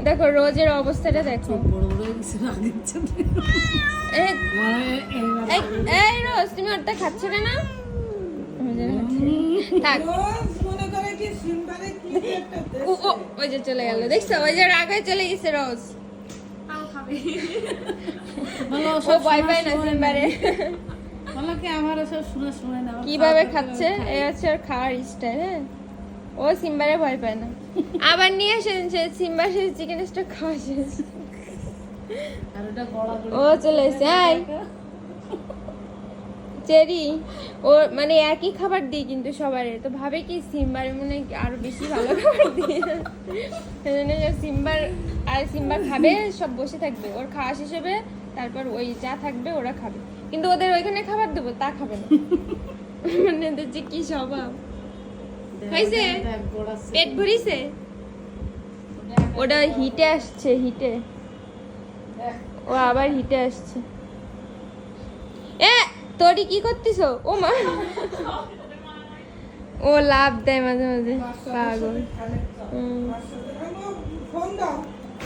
দেখো রোজের অবস্থাটা দেখো। এই রোজ তুমি ওটা খাচ্ছ কেন? থাক ওই যে চলে গেল, দেখছো ওই যে রাগ হয়ে চলে গেছে রোজ। ও ভয় পায় না সিম্বারে। কিভাবে খাচ্ছে এই হচ্ছে ওর খাওয়ার স্টাইল। হ্যাঁ ও সিম্বারে ভয় পায় না। আবার নিয়ে এসেছে সিম্বার সে চিকেন স্টক খাওয়া শেষ। ও চলে এসে চেরি ও মানে একই খাবার দিই কিন্তু সবারে, তো ভাবে কি সিম্বার মনে আরো বেশি ভালো খাবার দিই, সেজন্য সিম্বার আর সিম্বার খাবে, সব বসে থাকবে, ওর খাওয়া শেষ হবে তারপর ওই যা থাকবে ওরা খাবে, কিন্তু ওদের ওইখানে খাবার দেবো তা খাবে না। মানে যে কি স্বভাব হয়েছে, পেট ভরিছে, ওটা হিটে আসছে, হিটে ও আবার হিটে আসছে। এ তোরি কি করতিস? ও মা ও লাভ দেয় মাঝে মাঝে, পাগল।